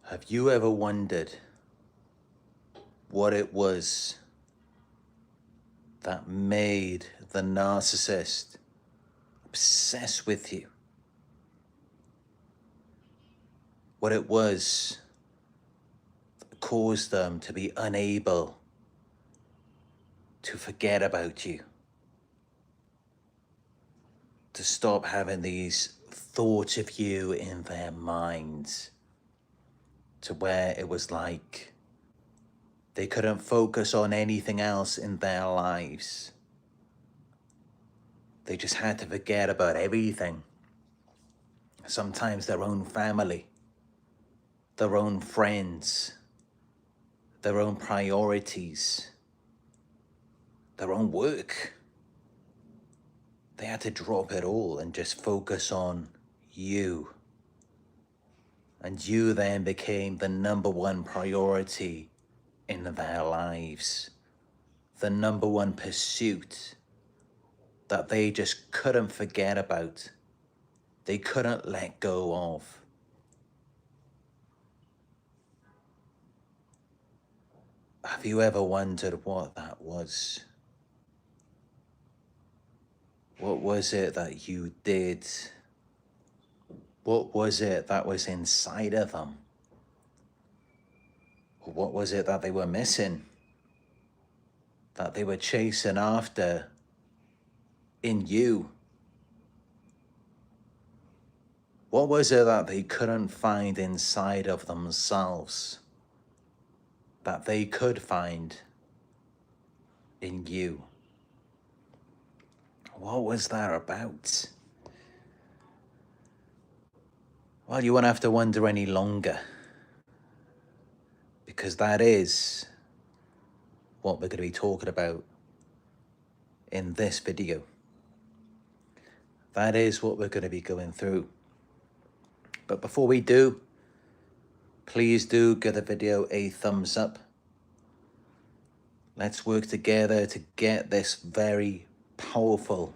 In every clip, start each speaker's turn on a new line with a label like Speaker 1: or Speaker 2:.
Speaker 1: Have you ever wondered what it was that made the narcissist obsess with you? What it was that caused them to be unable to forget about you? To stop having these thoughts of you in their minds, to where it was like they couldn't focus on anything else in their lives. They just had to forget about everything. Sometimes their own family, their own friends, their own priorities, their own work. They had to drop it all and just focus on you. And you then became the number one priority in their lives. The number one pursuit that they just couldn't forget about. They couldn't let go of. Have you ever wondered what that was? What was it that you did? What was it that was inside of them? What was it that they were missing? That they were chasing after in you? What was it that they couldn't find inside of themselves that they could find in you? What was that about? Well, you won't have to wonder any longer, because that is what we're going to be talking about in this video. That is what we're going to be going through. But before we do, please do give the video a thumbs up. Let's work together to get this very powerful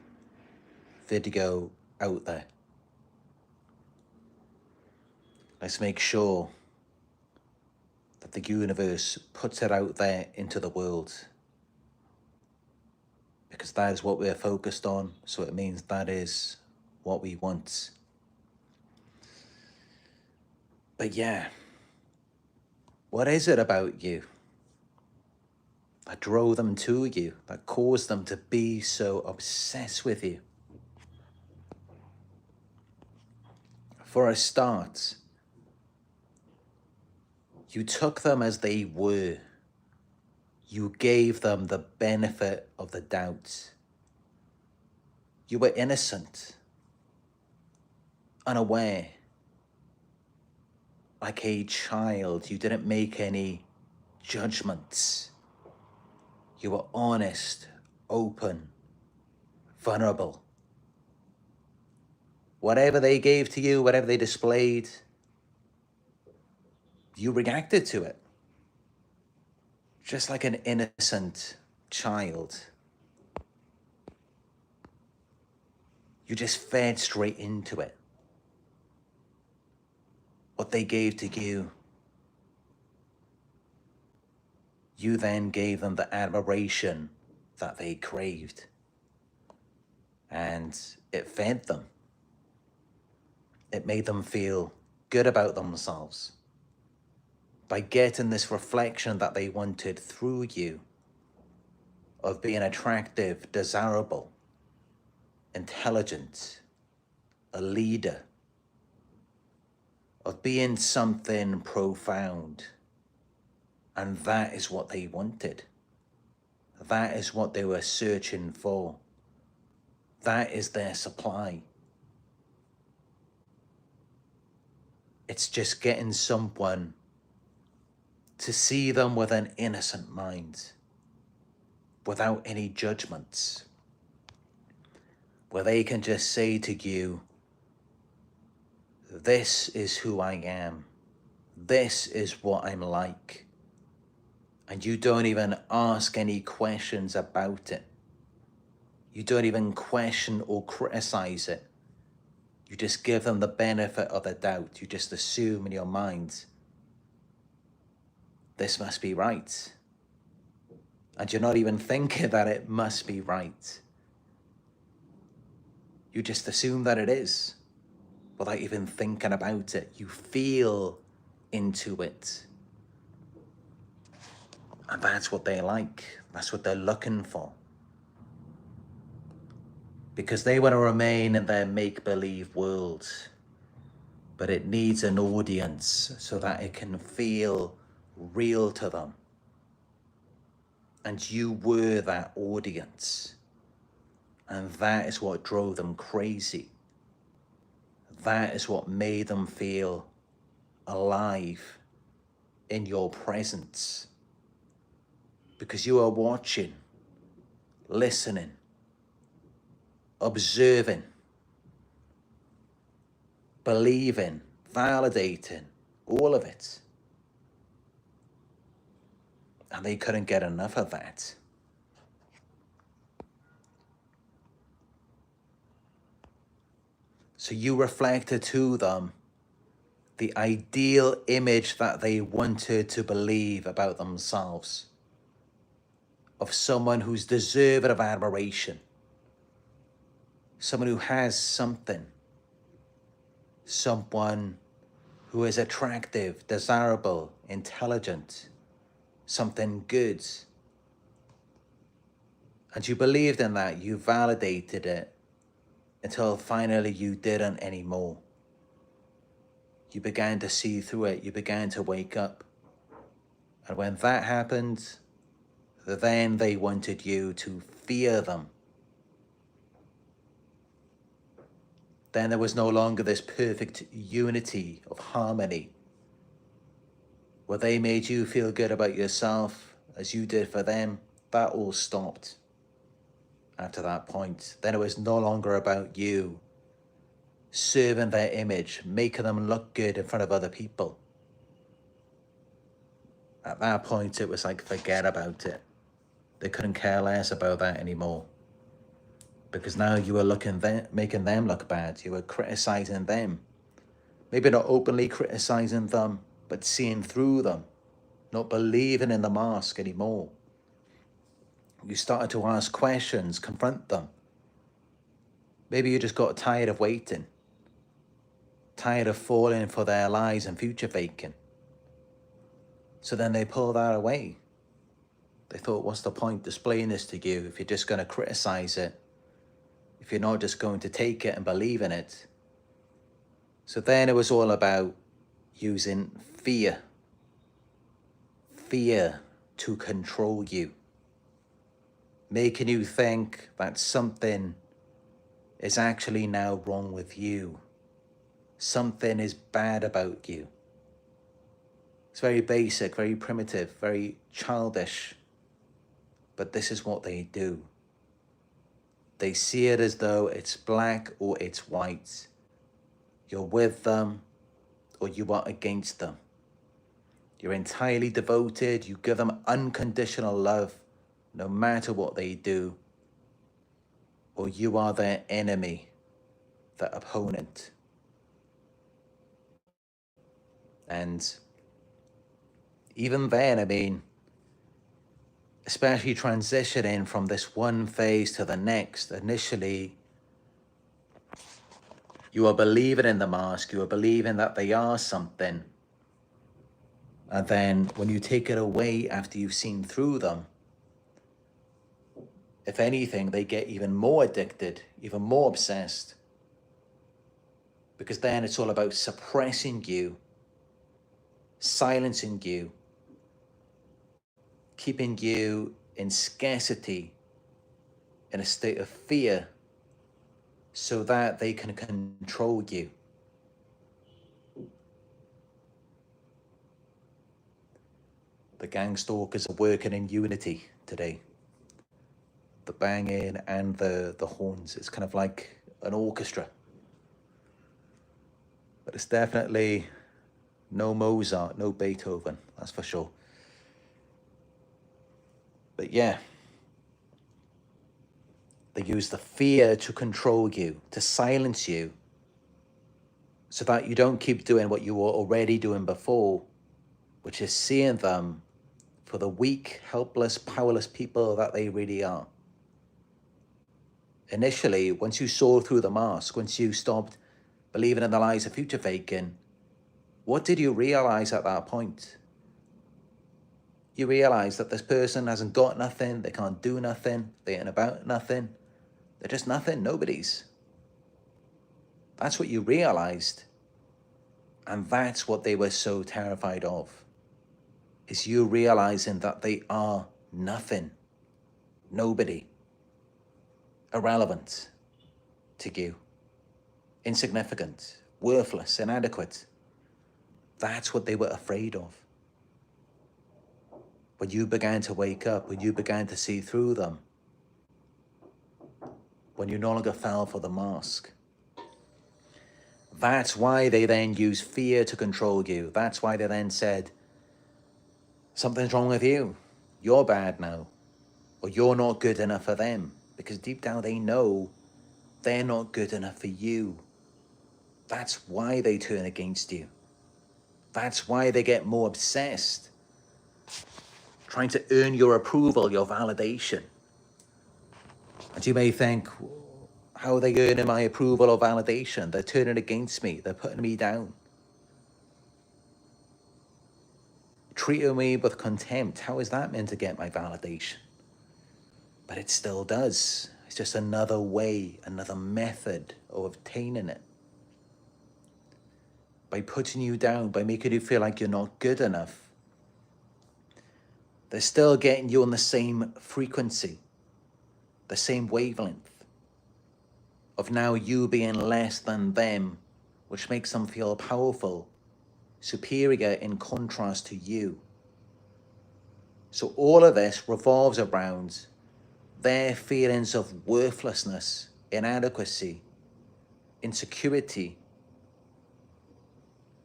Speaker 1: video out there. Let's make sure that the universe puts it out there into the world, because that is what we're focused on. So it means that is what we want. But yeah, what is it about you that drove them to you, that caused them to be so obsessed with you? For a start, you took them as they were. You gave them the benefit of the doubt. You were innocent, unaware, like a child. You didn't make any judgments. You were honest, open, vulnerable. Whatever they gave to you, whatever they displayed, you reacted to it. Just like an innocent child. You just fed straight into it. What they gave to you, you then gave them the admiration that they craved. And it fed them. It made them feel good about themselves by getting this reflection that they wanted through you of being attractive, desirable, intelligent, a leader, of being something profound. And that is what they wanted. That is what they were searching for. That is their supply. It's just getting someone to see them with an innocent mind, without any judgments, where they can just say to you, this is who I am. This is what I'm like. And you don't even ask any questions about it. You don't even question or criticize it. You just give them the benefit of the doubt. You just assume in your mind this must be right. And you're not even thinking that it must be right. You just assume that it is without even thinking about it. You feel into it. And that's what they like. That's what they're looking for. Because they want to remain in their make-believe world. But it needs an audience so that it can feel real to them. And you were that audience. And that is what drove them crazy. That is what made them feel alive in your presence. Because you are watching, listening, observing, believing, validating, all of it. And they couldn't get enough of that. So you reflected to them the ideal image that they wanted to believe about themselves, of someone who's deserving of admiration, someone who has something, someone who is attractive, desirable, intelligent, something good. And you believed in that, you validated it, until finally you didn't anymore. You began to see through it, you began to wake up. And when that happened, then they wanted you to fear them. Then there was no longer this perfect unity of harmony, where they made you feel good about yourself as you did for them. That all stopped after that point. Then it was no longer about you serving their image, making them look good in front of other people. At that point, it was like, forget about it. They couldn't care less about that anymore. Because now you were making them look bad. You were criticizing them. Maybe not openly criticizing them, but seeing through them, not believing in the mask anymore. You started to ask questions, confront them. Maybe you just got tired of waiting, tired of falling for their lies and future faking. So then they pulled that away. They thought, what's the point displaying this to you if you're just going to criticize it, if you're not just going to take it and believe in it? So then it was all about using fear to control you, making you think that something is actually now wrong with you. Something is bad about you. It's very basic, very primitive, very childish. But this is what they do. They see it as though it's black or it's white. You're with them or you are against them. You're entirely devoted. You give them unconditional love no matter what they do. Or you are their enemy, their opponent. And even then, I mean, especially transitioning from this one phase to the next, initially, you are believing in the mask, you are believing that they are something. And then when you take it away after you've seen through them, if anything, they get even more addicted, even more obsessed. Because then it's all about suppressing you, silencing you, keeping you in scarcity, in a state of fear, so that they can control you. The gangstalkers are working in unity today. The banging and the horns, it's kind of like an orchestra. But it's definitely no Mozart, no Beethoven, that's for sure. But yeah, they use the fear to control you, to silence you, so that you don't keep doing what you were already doing before, which is seeing them for the weak, helpless, powerless people that they really are. Initially, once you saw through the mask, once you stopped believing in the lies of future faking, what did you realize at that point? You realize that this person hasn't got nothing, they can't do nothing, they ain't about nothing, they're just nothing, nobody's. That's what you realized. And that's what they were so terrified of, is you realizing that they are nothing, nobody, irrelevant to you, insignificant, worthless, inadequate. That's what they were afraid of. When you began to wake up, when you began to see through them, when you no longer fell for the mask. That's why they then used fear to control you. That's why they then said, something's wrong with you. You're bad now. Or you're not good enough for them. Because deep down they know they're not good enough for you. That's why they turn against you. That's why they get more obsessed, trying to earn your approval, your validation. And you may think, how are they earning my approval or validation? They're turning against me. They're putting me down. Treating me with contempt. How is that meant to get my validation? But it still does. It's just another way, another method of obtaining it. By putting you down, by making you feel like you're not good enough, they're still getting you on the same frequency, the same wavelength of now you being less than them, which makes them feel powerful, superior in contrast to you. So all of this revolves around their feelings of worthlessness, inadequacy, insecurity.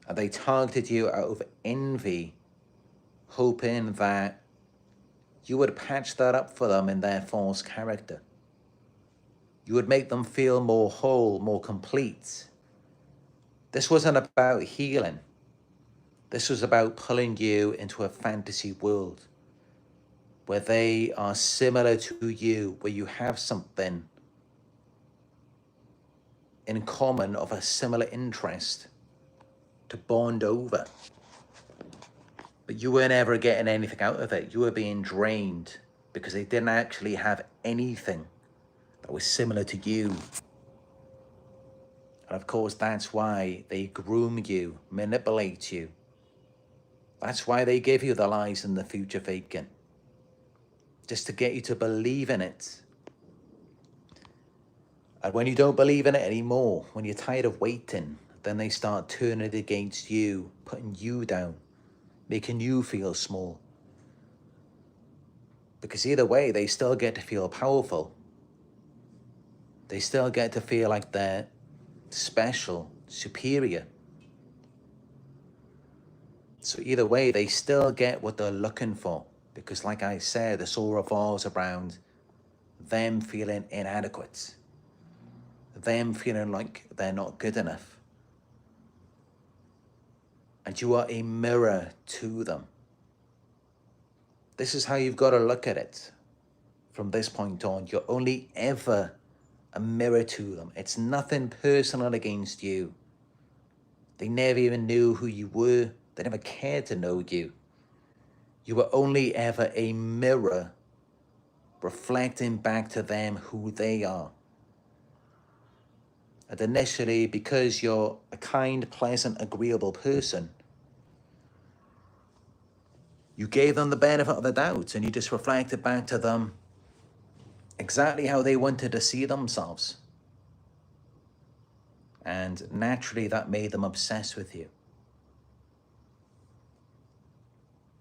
Speaker 1: And they targeted you out of envy, hoping that you would patch that up for them in their false character. You would make them feel more whole, more complete. This wasn't about healing. This was about pulling you into a fantasy world where they are similar to you, where you have something in common of a similar interest to bond over. But you weren't ever getting anything out of it. You were being drained because they didn't actually have anything that was similar to you. And of course, that's why they groom you, manipulate you. That's why they give you the lies and the future faking. Just to get you to believe in it. And when you don't believe in it anymore, when you're tired of waiting, then they start turning it against you, putting you down, making you feel small. Because either way, they still get to feel powerful. They still get to feel like they're special, superior. So either way, they still get what they're looking for. Because like I said, this all revolves around them feeling inadequate. Them feeling like they're not good enough. And you are a mirror to them. This is how you've got to look at it from this point on. You're only ever a mirror to them. It's nothing personal against you. They never even knew who you were. They never cared to know you. You were only ever a mirror reflecting back to them who they are. And initially, because you're a kind, pleasant, agreeable person, you gave them the benefit of the doubt and you just reflected back to them exactly how they wanted to see themselves. And naturally, that made them obsessed with you.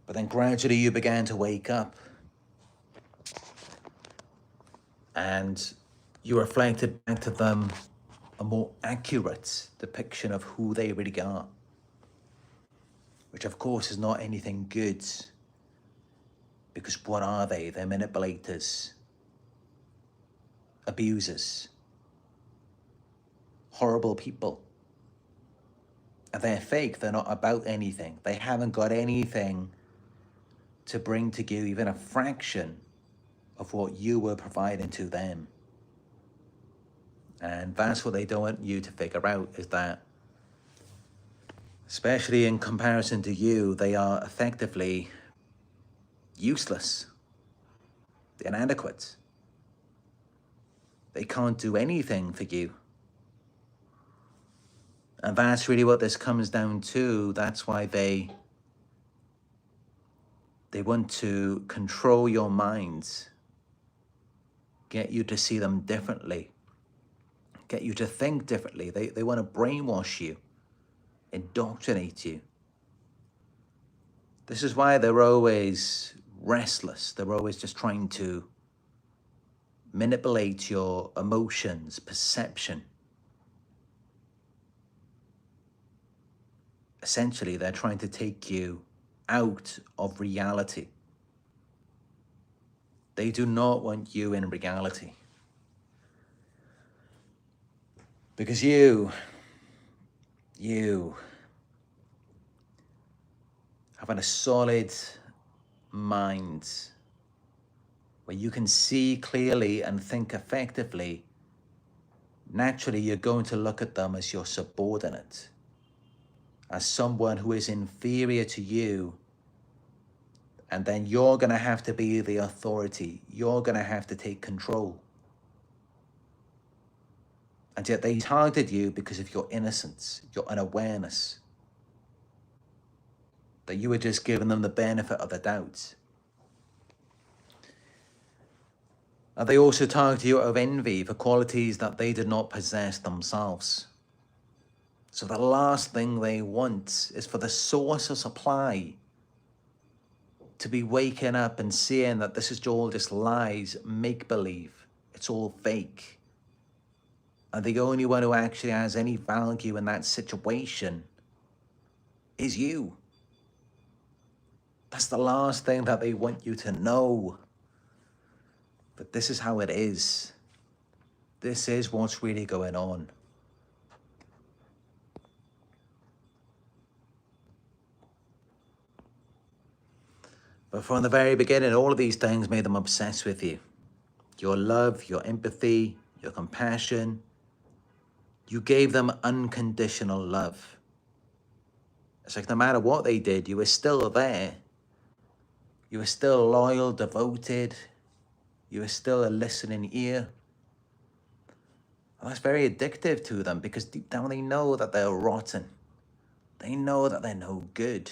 Speaker 1: But then gradually you began to wake up and you reflected back to them a more accurate depiction of who they really are. Which of course is not anything good. Because what are they? They're manipulators, abusers, horrible people. And they're fake, they're not about anything. They haven't got anything to bring to you even a fraction of what you were providing to them. And that's what they don't want you to figure out, is that, especially in comparison to you, they are effectively useless, inadequate. They can't do anything for you. And that's really what this comes down to. That's why they want to control your minds, get you to see them differently, get you to think differently. They want to brainwash you, indoctrinate you. This is why they're always restless. They're always just trying to manipulate your emotions, perception. Essentially, they're trying to take you out of reality. They do not want you in reality. Because you having a solid mind where you can see clearly and think effectively, naturally you're going to look at them as your subordinate, as someone who is inferior to you, and then you're going to have to be the authority. You're going to have to take control. And yet they targeted you because of your innocence, your unawareness, that you were just giving them the benefit of the doubt. And they also targeted you out of envy for qualities that they did not possess themselves. So the last thing they want is for the source of supply to be waking up and seeing that this is all just lies, make-believe. It's all fake. And the only one who actually has any value in that situation is you. That's the last thing that they want you to know. But this is how it is. This is what's really going on. But from the very beginning, all of these things made them obsessed with you. Your love, your empathy, your compassion. You gave them unconditional love. It's like no matter what they did, you were still there. You were still loyal, devoted. You were still a listening ear. And that's very addictive to them because deep down they know that they're rotten. They know that they're no good.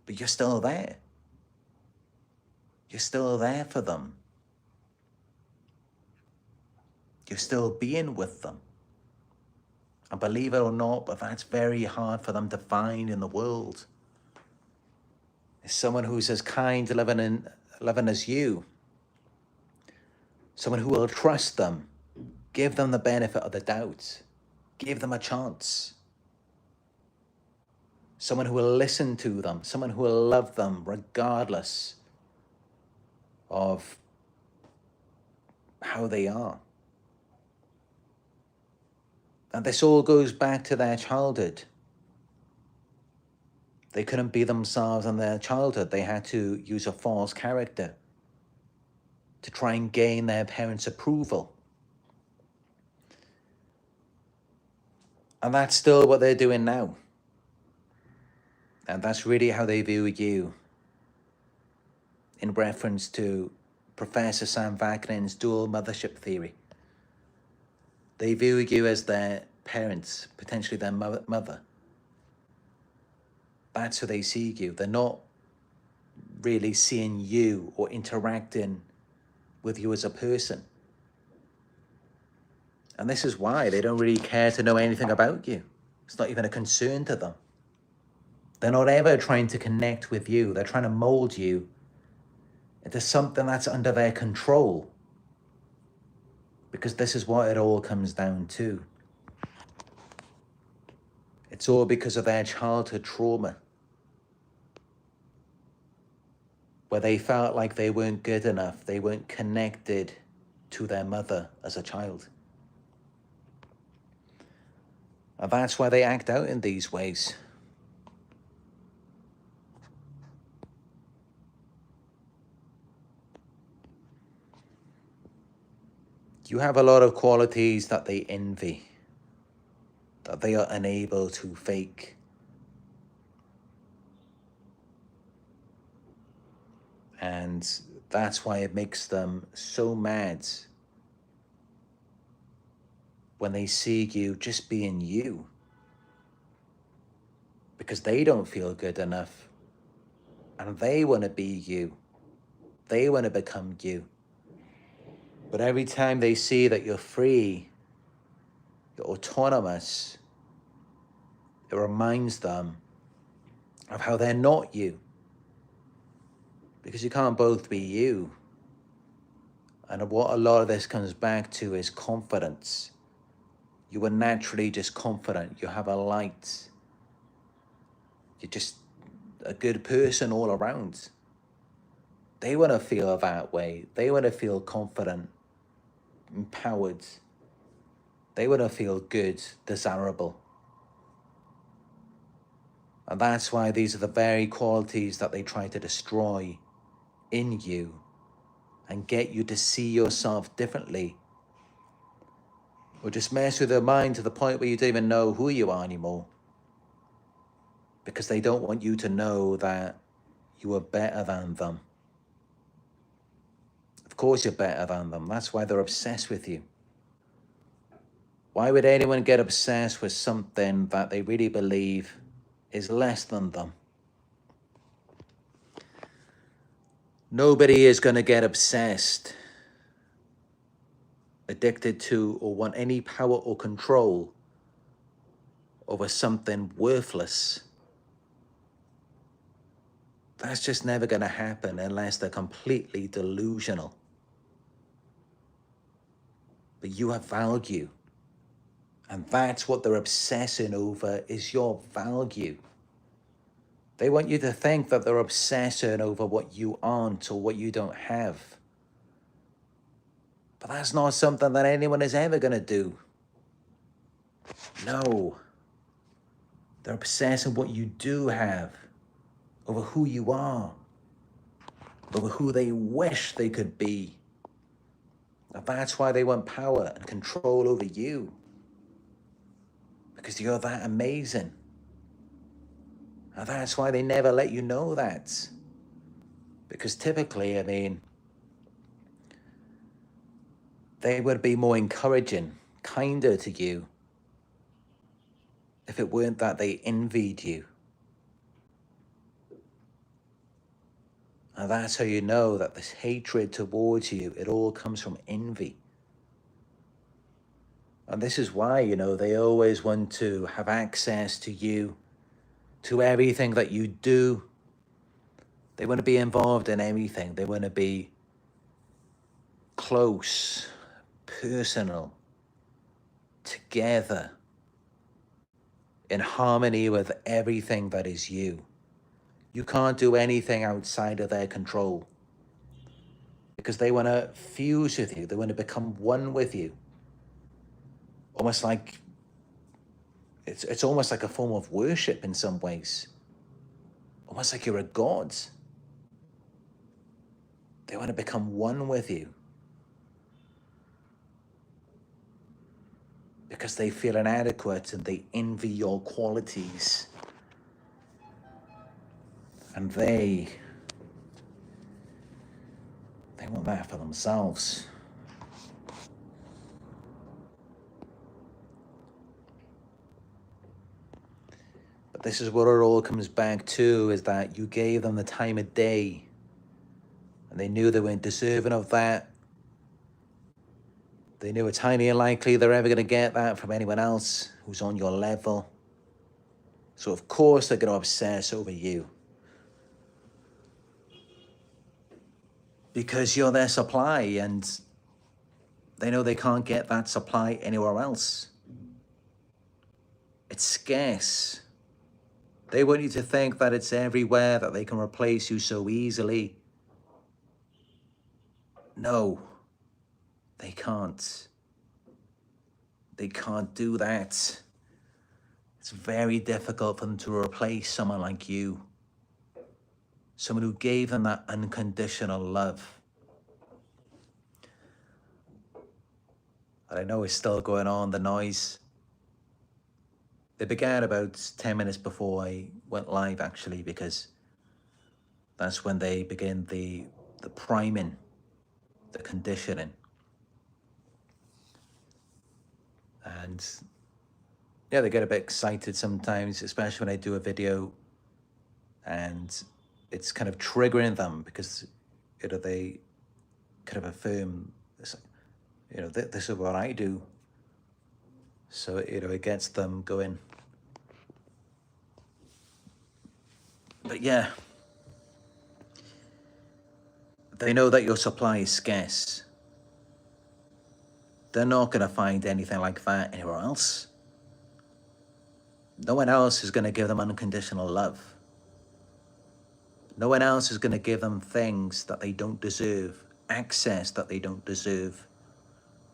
Speaker 1: But you're still there. You're still there for them. You're still being with them. And believe it or not, but that's very hard for them to find in the world. It's someone who's as kind, loving as you. Someone who will trust them. Give them the benefit of the doubt. Give them a chance. Someone who will listen to them. Someone who will love them regardless of how they are. And this all goes back to their childhood. They couldn't be themselves in their childhood. They had to use a false character to try and gain their parents' approval. And that's still what they're doing now. And that's really how they view you in reference to Professor Sam Vaknin's dual mothership theory. They view you as their parents, potentially their mother. That's how they see you. They're not really seeing you or interacting with you as a person. And this is why they don't really care to know anything about you. It's not even a concern to them. They're not ever trying to connect with you. They're trying to mold you into something that's under their control. Because this is what it all comes down to. It's all because of their childhood trauma, where they felt like they weren't good enough. They weren't connected to their mother as a child. And that's why they act out in these ways. You have a lot of qualities that they envy, that they are unable to fake. And that's why it makes them so mad when they see you just being you. Because they don't feel good enough. And they want to be you. They want to become you. But every time they see that you're free, you're autonomous, it reminds them of how they're not you. Because you can't both be you. And what a lot of this comes back to is confidence. You are naturally just confident. You have a light. You're just a good person all around. They want to feel that way. They want to feel confident, empowered. They want to feel good, desirable. And that's why these are the very qualities that they try to destroy in you and get you to see yourself differently. Or just mess with their mind to the point where you don't even know who you are anymore. Because they don't want you to know that you are better than them. Of course you're better than them. That's why they're obsessed with you. Why would anyone get obsessed with something that they really believe is less than them? Nobody is going to get obsessed, addicted to, or want any power or control over something worthless. That's just never going to happen unless they're completely delusional. But you have value. And that's what they're obsessing over, is your value. They want you to think that they're obsessing over what you aren't or what you don't have. But that's not something that anyone is ever going to do. No. They're obsessing what you do have, over who you are, over who they wish they could be. And that's why they want power and control over you. Because you're that amazing. And that's why they never let you know that. Because typically, they would be more encouraging, kinder to you if it weren't that they envied you. And that's how you know that this hatred towards you, it all comes from envy. And this is why, they always want to have access to you, to everything that you do. They want to be involved in everything. They want to be close, personal, together, in harmony with everything that is you. You can't do anything outside of their control because they want to fuse with you. They want to become one with you. Almost like, it's almost like a form of worship in some ways. Almost like you're a god. They want to become one with you. Because they feel inadequate and they envy your qualities. And they want that for themselves. But this is what it all comes back to, is that you gave them the time of day. And they knew they weren't deserving of that. They knew it's highly unlikely they're ever going to get that from anyone else who's on your level. So of course they're going to obsess over you. Because you're their supply, and they know they can't get that supply anywhere else. It's scarce. They want you to think that it's everywhere, that they can replace you so easily. No, they can't. They can't do that. It's very difficult for them to replace someone like you. Someone who gave them that unconditional love. And I know it's still going on, the noise. They began about 10 minutes before I went live, actually, because that's when they begin the priming, the conditioning. And yeah, they get a bit excited sometimes, especially when I do a video and it's kind of triggering them because, you know, they kind of affirm this, you know, this is what I do. So, you know, it gets them going. But yeah, they know that your supply is scarce. They're not going to find anything like that anywhere else. No one else is going to give them unconditional love. No one else is going to give them things that they don't deserve, access that they don't deserve,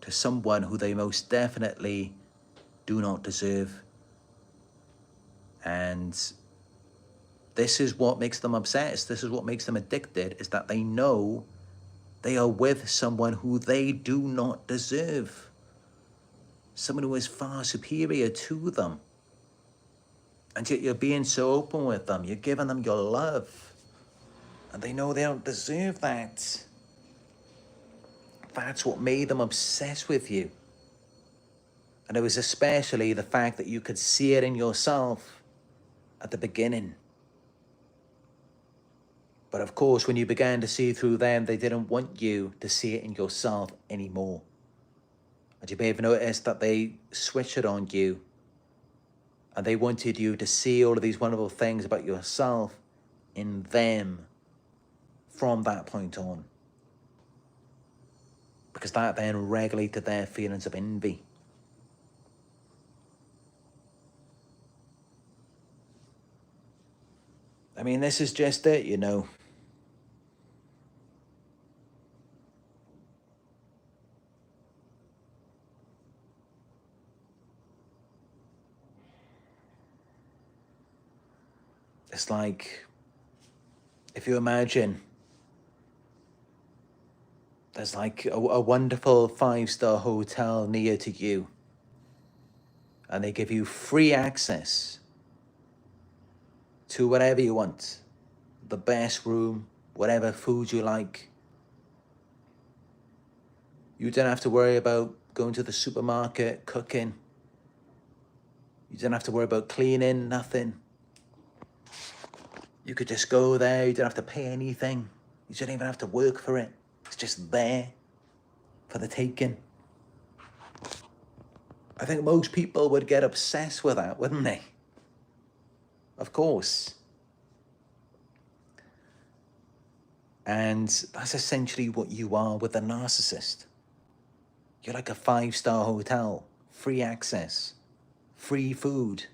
Speaker 1: to someone who they most definitely do not deserve. And this is what makes them obsessed. This is what makes them addicted, is that they know they are with someone who they do not deserve. Someone who is far superior to them. And yet you're being so open with them. You're giving them your love. And they know they don't deserve that. That's what made them obsessed with you. And it was especially the fact that you could see it in yourself at the beginning. But of course, when you began to see through them, they didn't want you to see it in yourself anymore. And you may have noticed that they switched it on you. And they wanted you to see all of these wonderful things about yourself in them from that point on. Because that then regulated their feelings of envy. I mean, this is just it, you know. It's like, if you imagine, there's like a wonderful 5-star hotel near to you, and they give you free access to whatever you want, the best room, whatever food you like. You don't have to worry about going to the supermarket, cooking. You don't have to worry about cleaning, nothing. You could just go there, you don't have to pay anything. You don't even have to work for it. It's just there for the taking. I think most people would get obsessed with that, wouldn't they? Of course. And that's essentially what you are with a narcissist. You're like a 5-star hotel, free access, free food.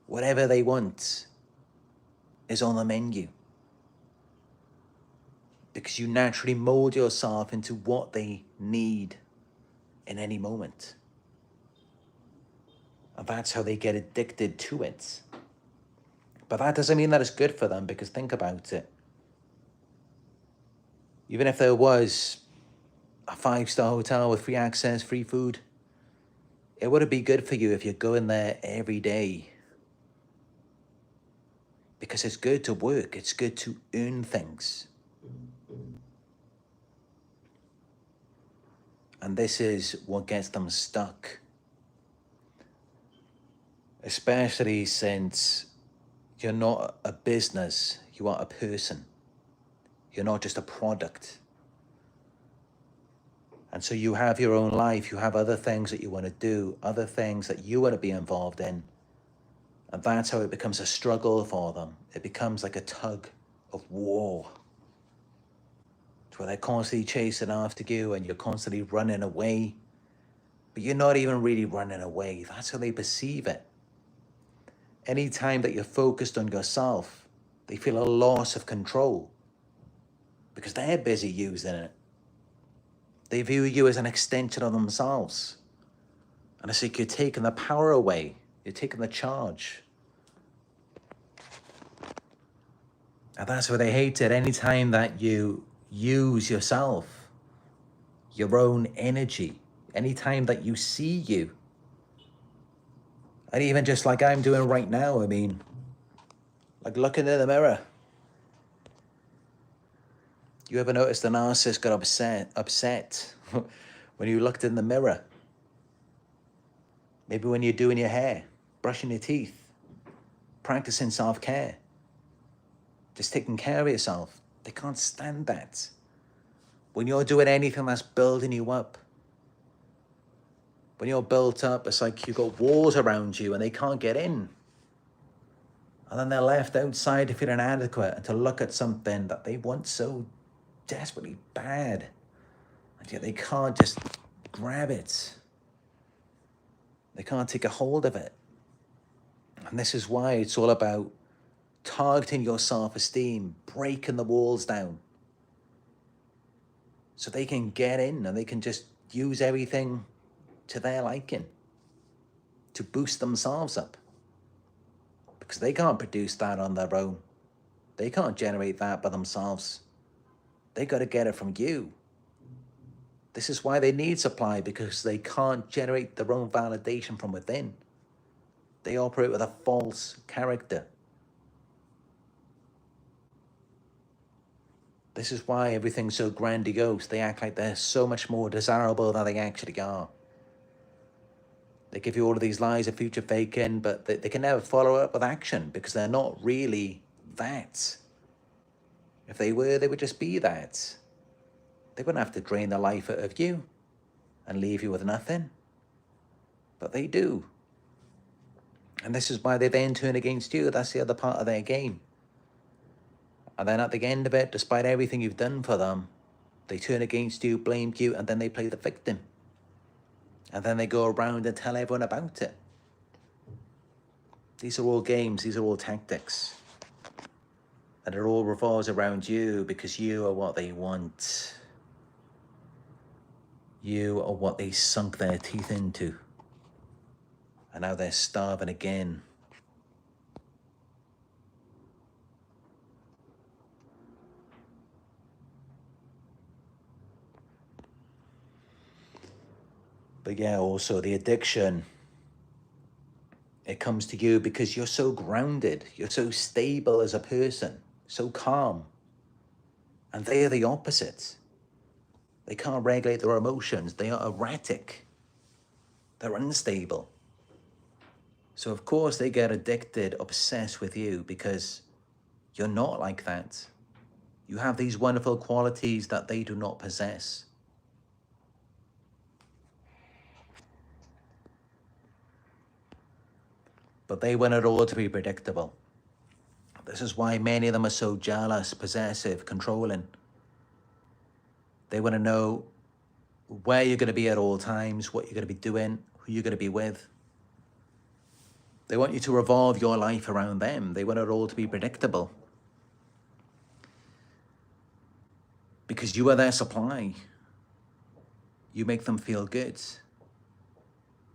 Speaker 1: Whatever they want is on the menu. Because you naturally mold yourself into what they need in any moment. And that's how they get addicted to it. But that doesn't mean that it's good for them, because think about it. Even if there was a 5-star hotel with free access, free food, it wouldn't be good for you if you're going there every day. Because it's good to work, it's good to earn things. And this is what gets them stuck. Especially since you're not a business, you are a person. You're not just a product. And so you have your own life, you have other things that you want to do, other things that you want to be involved in. And that's how it becomes a struggle for them. It becomes like a tug of war. It's where they're constantly chasing after you and you're constantly running away. But you're not even really running away. That's how they perceive it. Anytime that you're focused on yourself, they feel a loss of control because they're busy using it. They view you as an extension of themselves. And it's like you're taking the power away. You're taking the charge. And that's why they hate it. Anytime that you use yourself, your own energy, Anytime that you see you, and even just like I'm doing right now, I mean, like looking in the mirror. You ever notice the narcissist got upset when you looked in the mirror? Maybe when you're doing your hair, brushing your teeth, practicing self-care, just taking care of yourself. They can't stand that. When you're doing anything that's building you up, when you're built up, it's like you've got walls around you and they can't get in. And then they're left outside to feel inadequate and to look at something that they want so desperately bad. And yet they can't just grab it. They can't take a hold of it. And this is why it's all about targeting your self-esteem, breaking the walls down, so they can get in and they can just use everything to their liking to boost themselves up. Because they can't produce that on their own. They can't generate that by themselves. They got to get it from you. This is why they need supply, because they can't generate their own validation from within. They operate with a false character. This is why everything's so grandiose. They act like they're so much more desirable than they actually are. They give you all of these lies of future faking, but they can never follow up with action because they're not really that. If they were, they would just be that. They wouldn't have to drain the life out of you and leave you with nothing. But they do. And this is why they then turn against you. That's the other part of their game. And then at the end of it, despite everything you've done for them, they turn against you, blame you, and then they play the victim. And then they go around and tell everyone about it. These are all games, these are all tactics. And it all revolves around you because you are what they want. You are what they sunk their teeth into. And now they're starving again. But yeah, also the addiction, it comes to you because you're so grounded, you're so stable as a person, so calm. And they are the opposite. They can't regulate their emotions. They are erratic. They're unstable. So of course they get addicted, obsessed with you because you're not like that. You have these wonderful qualities that they do not possess. But they want it all to be predictable. This is why many of them are so jealous, possessive, controlling. They want to know where you're going to be at all times, what you're going to be doing, who you're going to be with. They want you to revolve your life around them. They want it all to be predictable. Because you are their supply. You make them feel good.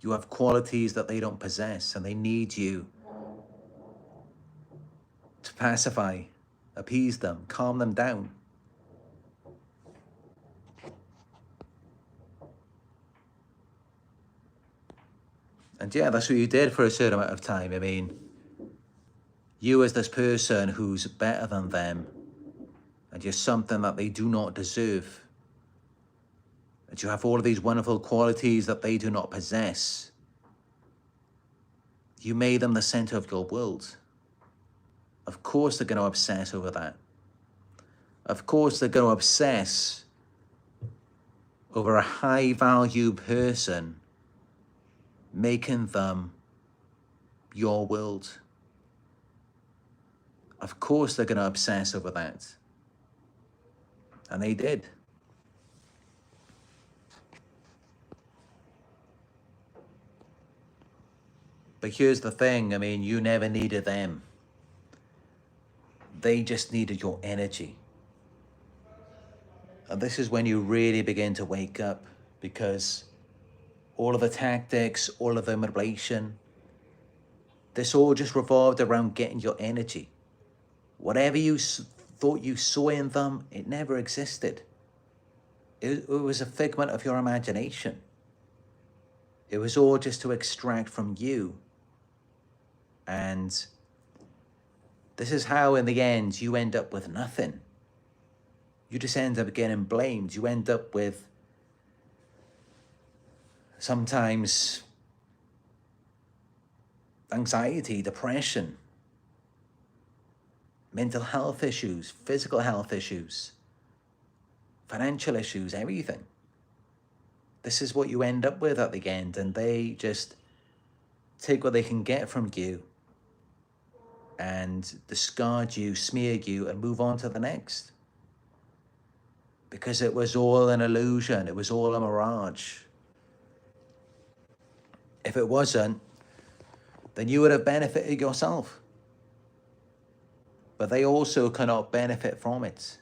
Speaker 1: You have qualities that they don't possess, and they need you to pacify, appease them, calm them down. And yeah, that's what you did for a certain amount of time. I mean, you as this person who's better than them, and you're something that they do not deserve. And you have all of these wonderful qualities that they do not possess. You made them the center of your world. Of course they're going to obsess over that. Of course they're going to obsess over a high-value person making them your world. Of course they're going to obsess over that. And they did. But here's the thing, I mean, you never needed them. They just needed your energy. And this is when you really begin to wake up, because all of the tactics, all of the manipulation, this all just revolved around getting your energy. Whatever you thought you saw in them, it never existed. It was a figment of your imagination. It was all just to extract from you. And this is how, in the end, you end up with nothing. You just end up getting blamed. You end up with sometimes anxiety, depression, mental health issues, physical health issues, financial issues, everything. This is what you end up with at the end, and they just take what they can get from you and discard you, smear you, and move on to the next. Because it was all an illusion. It was all a mirage. If it wasn't, then you would have benefited yourself. But they also cannot benefit from it.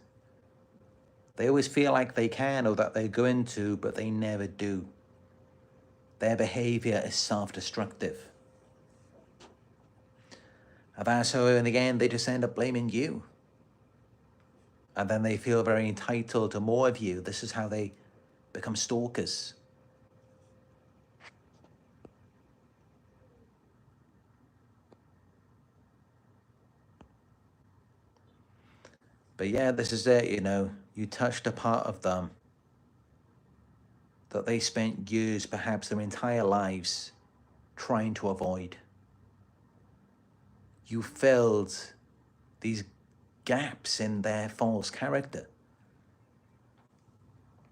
Speaker 1: They always feel like they can or that they're going to, but they never do. Their behavior is self-destructive. And that's how, in the end, they just end up blaming you. And then they feel very entitled to more of you. This is how they become stalkers. But yeah, this is it, you know. You touched a part of them that they spent years, perhaps their entire lives, trying to avoid. You filled these gaps in their false character.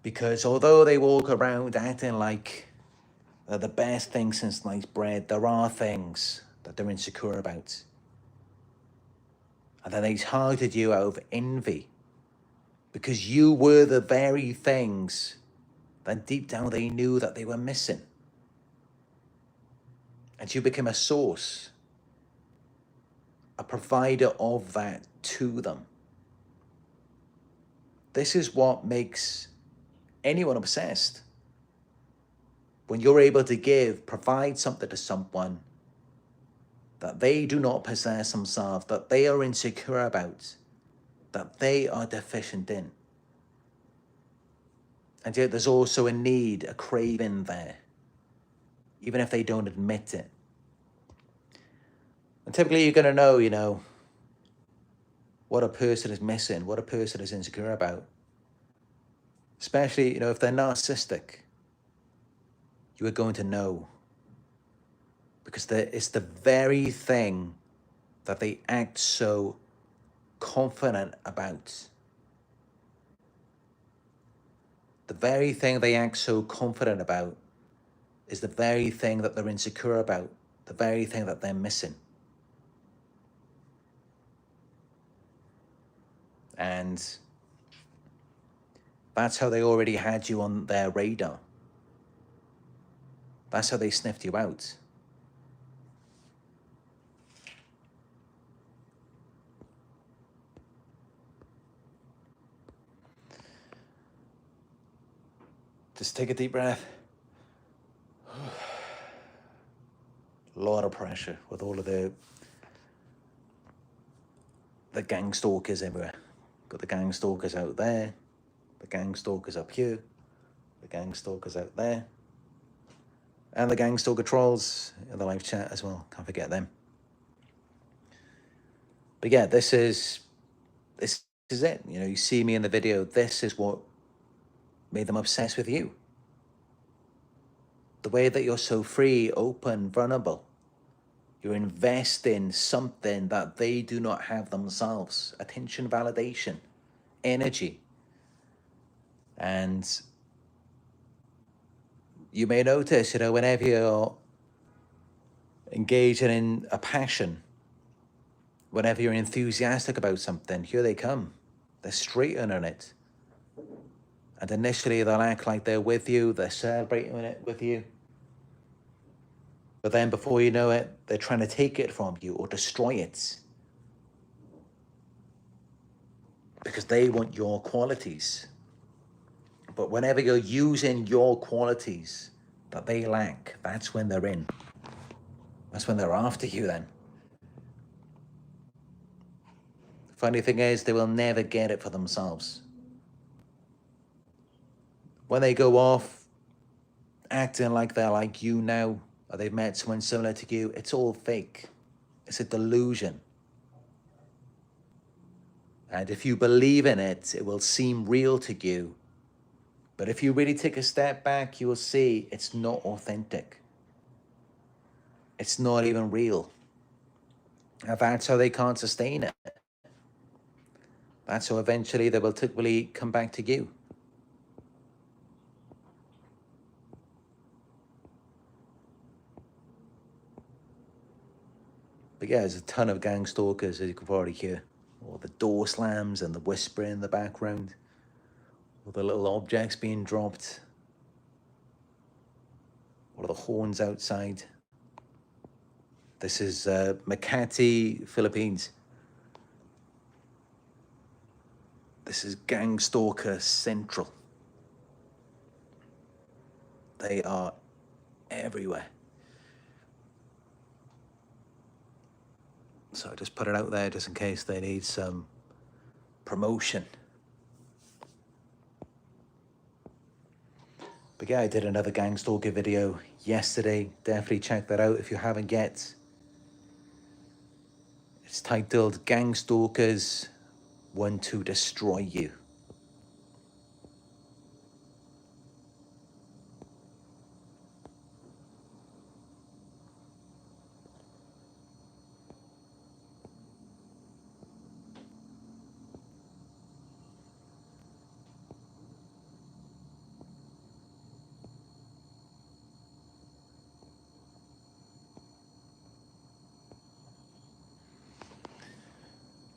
Speaker 1: Because although they walk around acting like they're the best thing since sliced bread, there are things that they're insecure about. And then they targeted you out of envy because you were the very things that deep down they knew that they were missing. And you became a source, a provider of that to them. This is what makes anyone obsessed. When you're able to provide something to someone that they do not possess themselves, that they are insecure about, that they are deficient in. And yet there's also a need, a craving there, even if they don't admit it. And typically you're going to know, you know, what a person is missing, what a person is insecure about. Especially, you know, if they're narcissistic, you are going to know. Because it's the very thing that they act so confident about. The very thing they act so confident about is the very thing that they're insecure about, the very thing that they're missing. And that's how they already had you on their radar. That's how they sniffed you out. Just take a deep breath. A lot of pressure with all of the gang stalkers everywhere. Got the gang stalkers out there, the gang stalkers up here, the gang stalkers out there, and the gang stalker trolls in the live chat as well. Can't forget them. But yeah, this is it. You know, you see me in the video. This is what made them obsessed with you. The way that you're so free, open, vulnerable. You're investing something that they do not have themselves. Attention, validation, energy. And you may notice, you know, whenever you're engaging in a passion, whenever you're enthusiastic about something, here they come. They're straight in on it. And initially they'll act like they're with you, they're celebrating it with you. But then before you know it, they're trying to take it from you or destroy it. Because they want your qualities. But whenever you're using your qualities that they lack, that's when they're in. That's when they're after you then. The funny thing is, they will never get it for themselves. When they go off acting like they're like you now, or they've met someone similar to you. It's all fake. It's a delusion. And if you believe in it, it will seem real to you. But if you really take a step back, you will see it's not authentic. It's not even real. And that's how they can't sustain it. That's how eventually they will typically come back to you. But yeah, there's a ton of gang stalkers, as you can probably hear. All the door slams and the whispering in the background. All the little objects being dropped. All the horns outside. This is Makati, Philippines. This is Gang Stalker Central. They are everywhere. So I just put it out there just in case they need some promotion. But yeah, I did another gang stalker video yesterday. Definitely check that out if you haven't yet. It's titled Gang Stalkers Want to Destroy You.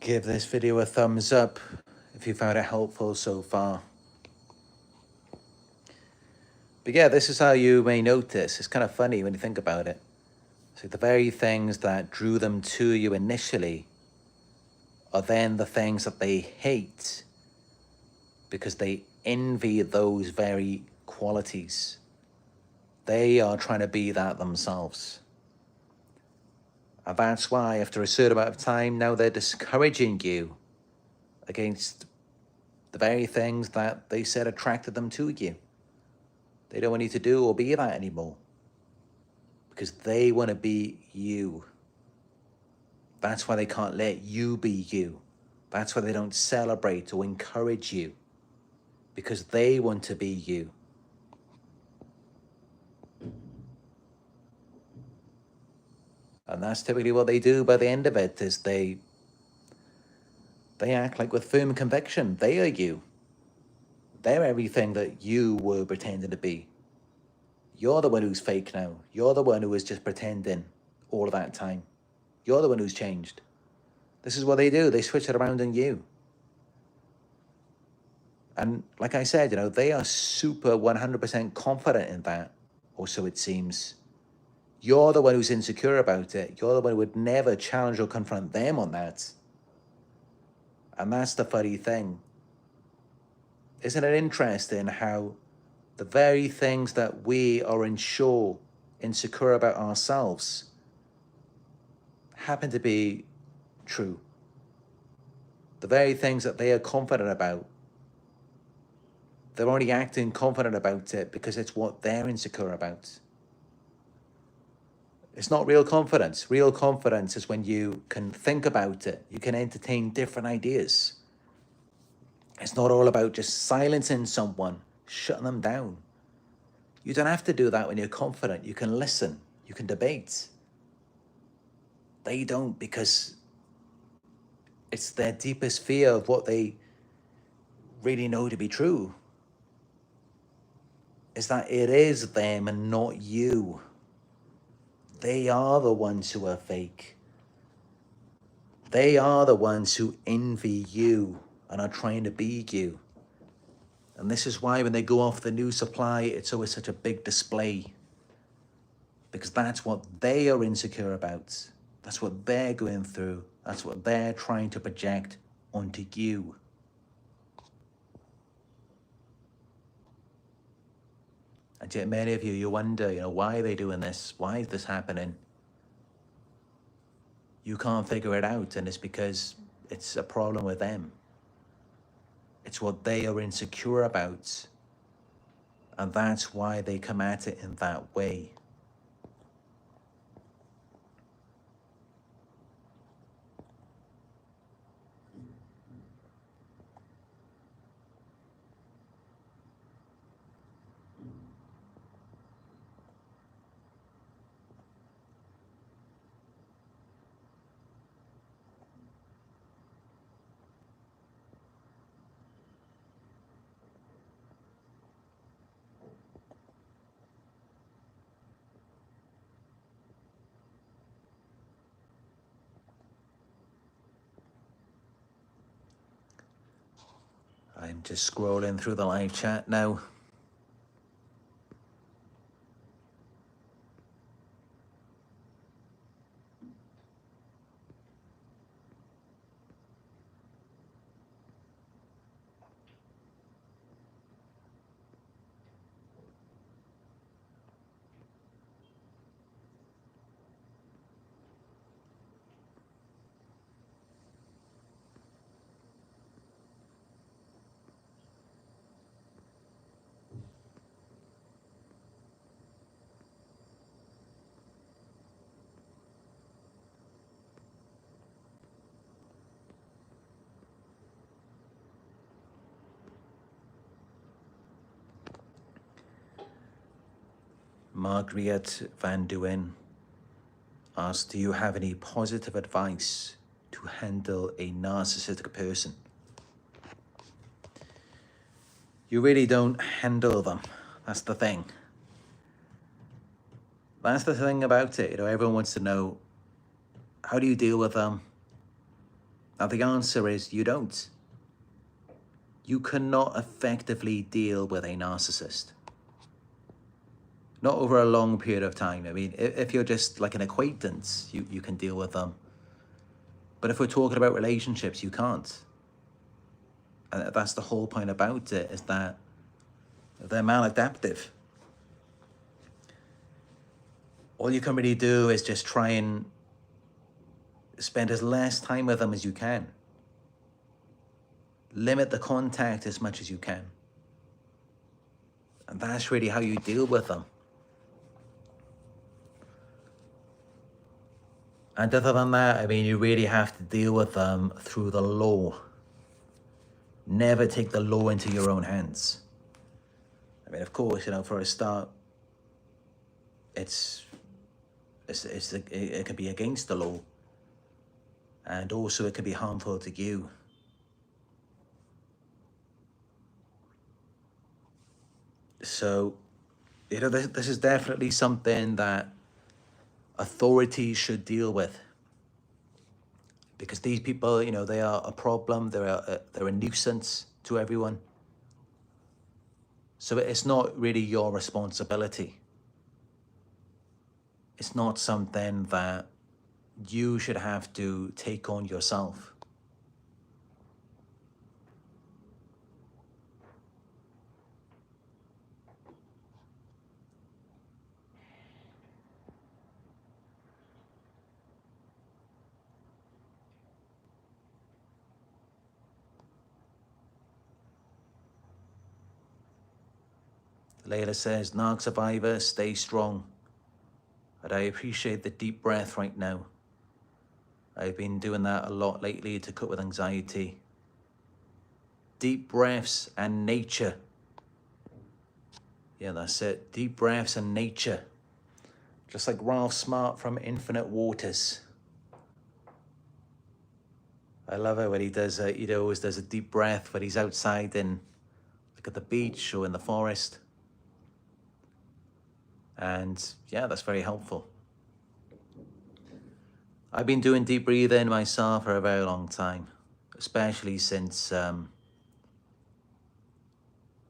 Speaker 1: Give this video a thumbs up if you found it helpful so far. But yeah, this is how you may notice. It's kind of funny when you think about it. So the very things that drew them to you initially are then the things that they hate because they envy those very qualities. They are trying to be that themselves. And that's why after a certain amount of time, now they're discouraging you against the very things that they said attracted them to you. They don't want you to do or be that anymore because they want to be you. That's why they can't let you be you. That's why they don't celebrate or encourage you, because they want to be you. And that's typically what they do by the end of it, is they act like with firm conviction. They are you. They're everything that you were pretending to be. You're the one who's fake now. You're the one who was just pretending all of that time. You're the one who's changed. This is what they do. They switch it around on you. And like I said, they are super 100% confident in that, or so it seems. You're the one who's insecure about it. You're the one who would never challenge or confront them on that. And that's the funny thing. Isn't it interesting how the very things that we are insecure about ourselves happen to be true? The very things that they are confident about, they're only acting confident about it because it's what they're insecure about. It's not real confidence. Real confidence is when you can think about it. You can entertain different ideas. It's not all about just silencing someone, shutting them down. You don't have to do that when you're confident. You can listen. You can debate. They don't, because it's their deepest fear of what they really know to be true, is that it is them and not you. They are the ones who are fake. They are the ones who envy you and are trying to be you. And this is why when they go off the new supply, it's always such a big display. Because that's what they are insecure about. That's what they're going through. That's what they're trying to project onto you. And yet many of you wonder, why are they doing this? Why is this happening? You can't figure it out, and it's because it's a problem with them. It's what they are insecure about. And that's why they come at it in that way. I'm just scrolling through the live chat now. Margaret Van Duin asks, do you have any positive advice to handle a narcissistic person? You really don't handle them. That's the thing. That's the thing about it. You know, everyone wants to know, how do you deal with them? Now, the answer is you don't. You cannot effectively deal with a narcissist. Not over a long period of time. I mean, if you're just like an acquaintance, you can deal with them. But if we're talking about relationships, you can't. And that's the whole point about it, is that they're maladaptive. All you can really do is just try and spend as less time with them as you can. Limit the contact as much as you can. And that's really how you deal with them. And other than that, I mean, you really have to deal with them through the law. Never take the law into your own hands. I mean, of course, you know, for a start, it can be against the law. And also it can be harmful to you. So, you know, this is definitely something that authorities should deal with, because these people, you know, they are a problem. They're a nuisance to everyone. So it's not really your responsibility. It's not something that you should have to take on yourself. Layla says, Narc Survivor, stay strong. But I appreciate the deep breath right now. I've been doing that a lot lately to cope with anxiety. Deep breaths and nature. Yeah, that's it. Deep breaths and nature. Just like Ralph Smart from Infinite Waters. I love it when he does, he always does a deep breath when he's outside in, like at the beach or in the forest. And yeah, that's very helpful. I've been doing deep breathing myself for a very long time, especially since when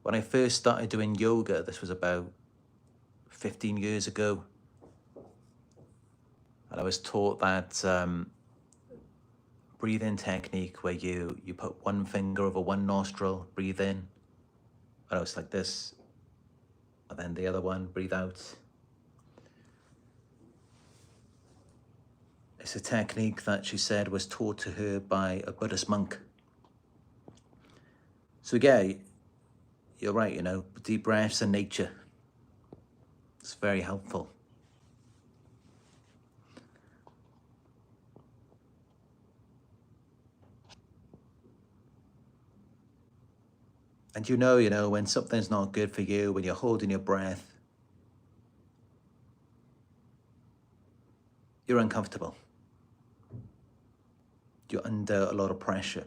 Speaker 1: I first started doing yoga. This was about 15 years ago. And I was taught that breathing technique where you put one finger over one nostril, breathe in, and it's like this, and then the other one, breathe out. It's a technique that she said was taught to her by a Buddhist monk. So yeah, you're right, deep breaths in nature. It's very helpful. And when something's not good for you, when you're holding your breath, you're uncomfortable. You're under a lot of pressure.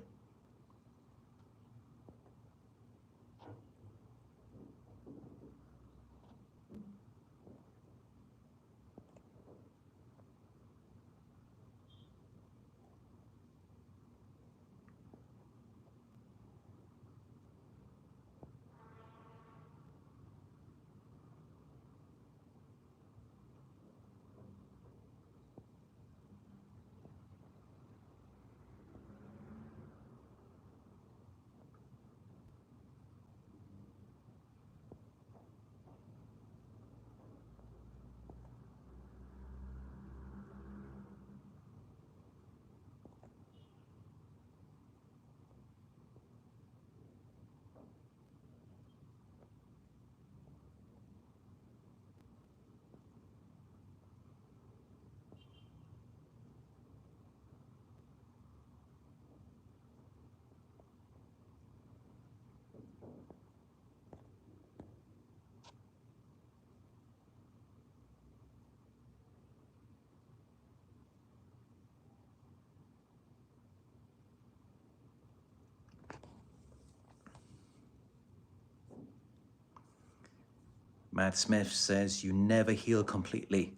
Speaker 1: Matt Smith says, you never heal completely.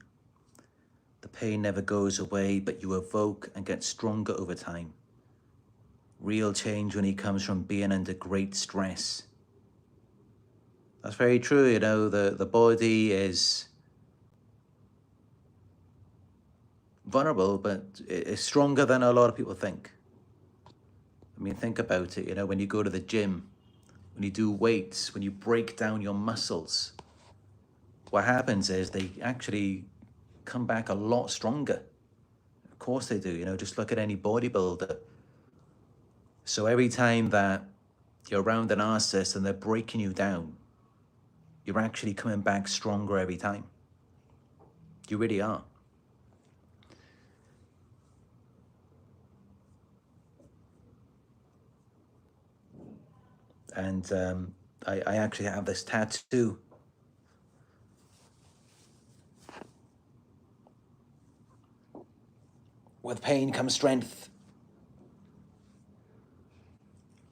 Speaker 1: The pain never goes away, but you evoke and get stronger over time. Real change when he comes from being under great stress. That's very true, the body is vulnerable, but it's stronger than a lot of people think. I mean, think about it, when you go to the gym, when you do weights, when you break down your muscles, what happens is they actually come back a lot stronger. Of course they do, just look at any bodybuilder. So every time that you're around a narcissist and they're breaking you down, you're actually coming back stronger every time. You really are. And I actually have this tattoo. With pain comes strength.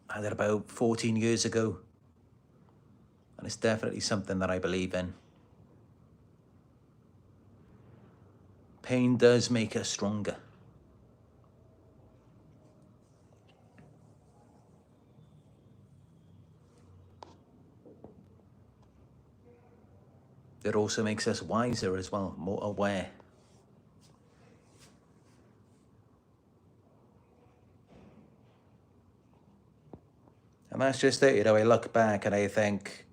Speaker 1: I had it about 14 years ago. And it's definitely something that I believe in. Pain does make us stronger. It also makes us wiser as well, more aware. And that's just it, I look back and I think,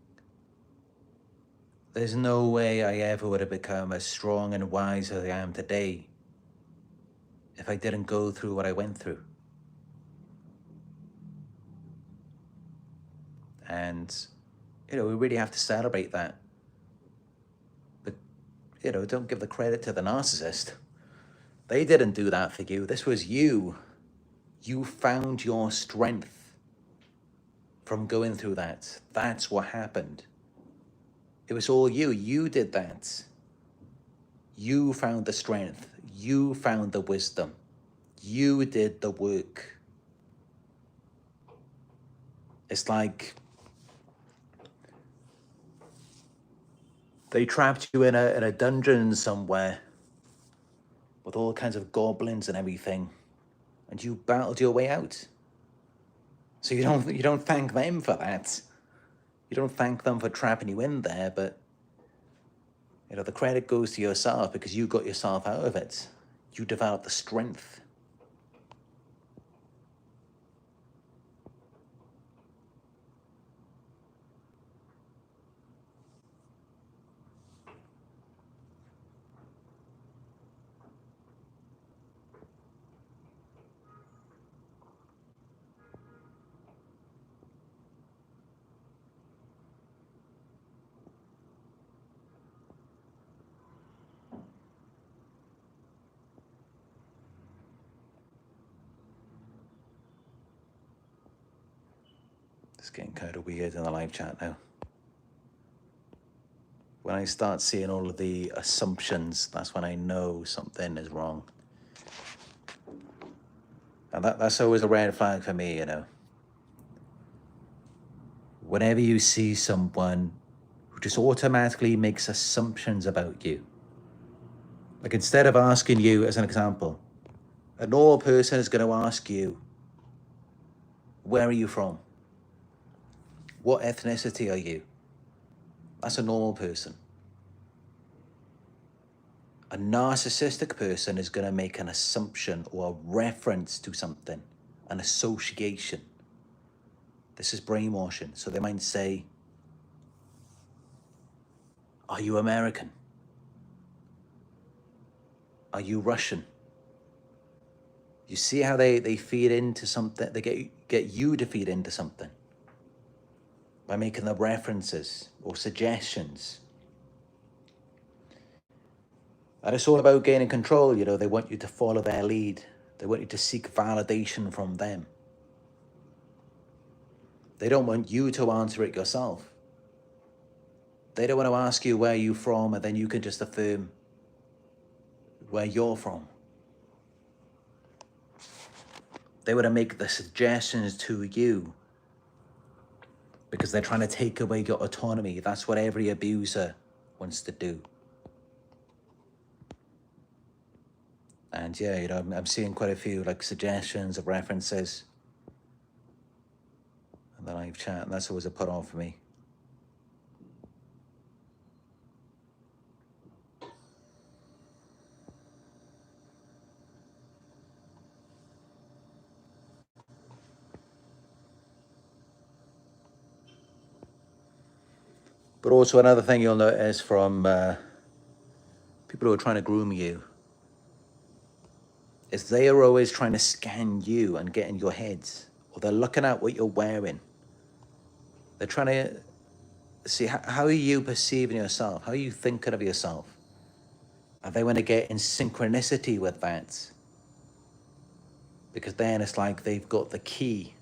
Speaker 1: there's no way I ever would have become as strong and wise as I am today if I didn't go through what I went through. And, we really have to celebrate that. But, don't give the credit to the narcissist. They didn't do that for you. This was you. You found your strength from going through that. That's what happened. It was all you. You did that. You found the strength. You found the wisdom. You did the work. It's like they trapped you in a dungeon somewhere with all kinds of goblins and everything, and you battled your way out. So you don't thank them for that. You don't thank them for trapping you in there, but the credit goes to yourself because you got yourself out of it. You developed the strength. It's getting kind of weird in the live chat now. When I start seeing all of the assumptions, that's when I know something is wrong. And that's always a red flag for me, you know. Whenever you see someone who just automatically makes assumptions about you, like instead of asking you, as an example, a normal person is going to ask you, where are you from? What ethnicity are you? That's a normal person. A narcissistic person is going to make an assumption or a reference to something, an association. This is brainwashing. So they might say, are you American? Are you Russian? You see how they feed into something, they get you to feed into something by making the references or suggestions. And it's all about gaining control, you know. They want you to follow their lead. They want you to seek validation from them. They don't want you to answer it yourself. They don't want to ask you where you're from and then you can just affirm where you're from. They want to make the suggestions to you because they're trying to take away your autonomy. That's what every abuser wants to do. And yeah, you know, I'm seeing quite a few like suggestions of references in the live chat, and that's always a put on for me. But also another thing you'll notice from people who are trying to groom you is they are always trying to scan you and get in your heads, or they're looking at what you're wearing. They're trying to see how are you perceiving yourself? How are you thinking of yourself? And they want to get in synchronicity with that, because then it's like they've got the key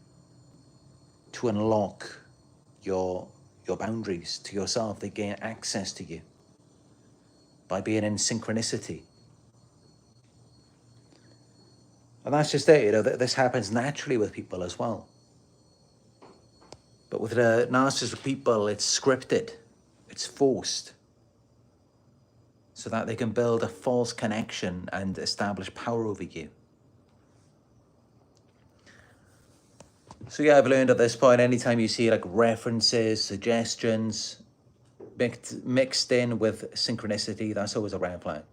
Speaker 1: to unlock your boundaries to yourself. They gain access to you by being in synchronicity. And that's just it, you know, this happens naturally with people as well. But with the narcissistic people, it's scripted, it's forced, so that they can build a false connection and establish power over you. So yeah, I've learned at this point, anytime you see like references, suggestions, mixed in with synchronicity, that's always a red flag.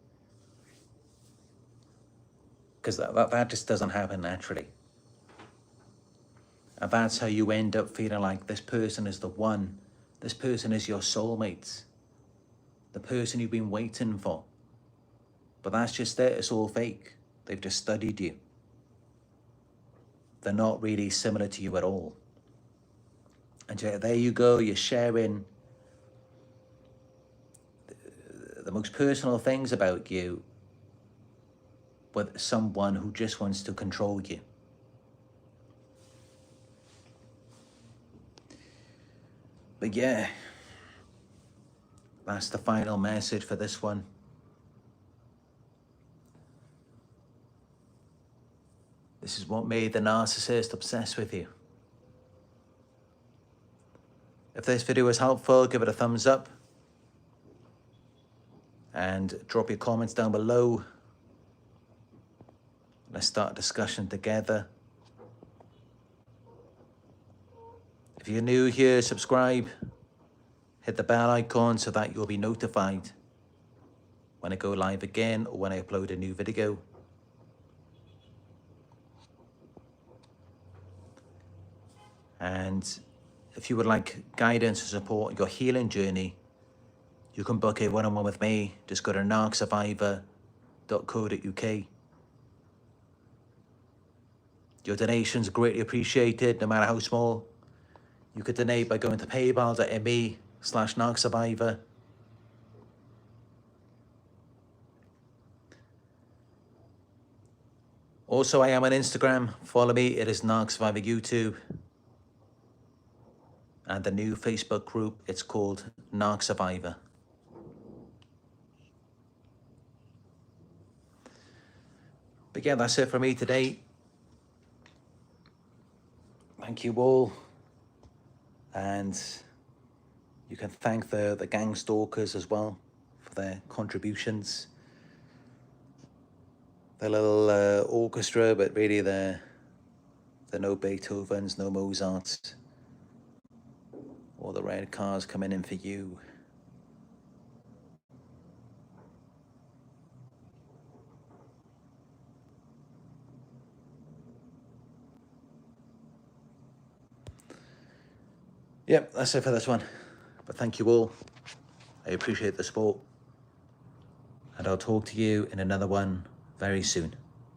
Speaker 1: Because that just doesn't happen naturally. And that's how you end up feeling like this person is the one. This person is your soulmate. The person you've been waiting for. But that's just it, it's all fake. They've just studied you. They're not really similar to you at all. And yeah, there you go, you're sharing the most personal things about you with someone who just wants to control you. But yeah, that's the final message for this one. This is what made the narcissist obsessed with you. If this video was helpful, give it a thumbs up. And drop your comments down below. Let's start a discussion together. If you're new here, subscribe. Hit the bell icon so that you'll be notified when I go live again or when I upload a new video. And if you would like guidance or support in your healing journey, you can book a one-on-one with me. Just go to narcsurvivor.co.uk. Your donations are greatly appreciated, no matter how small. You could donate by going to paypal.me/narcsurvivor. Also, I am on Instagram. Follow me. It is Narc Survivor YouTube. And the new Facebook group, it's called Narc Survivor. But yeah, that's it for me today. Thank you all. And you can thank the gangstalkers as well for their contributions. Their little orchestra, but really they're no Beethovens, no Mozarts. All the red cars coming in for you. Yep, that's it for this one. But thank you all. I appreciate the support. And I'll talk to you in another one very soon.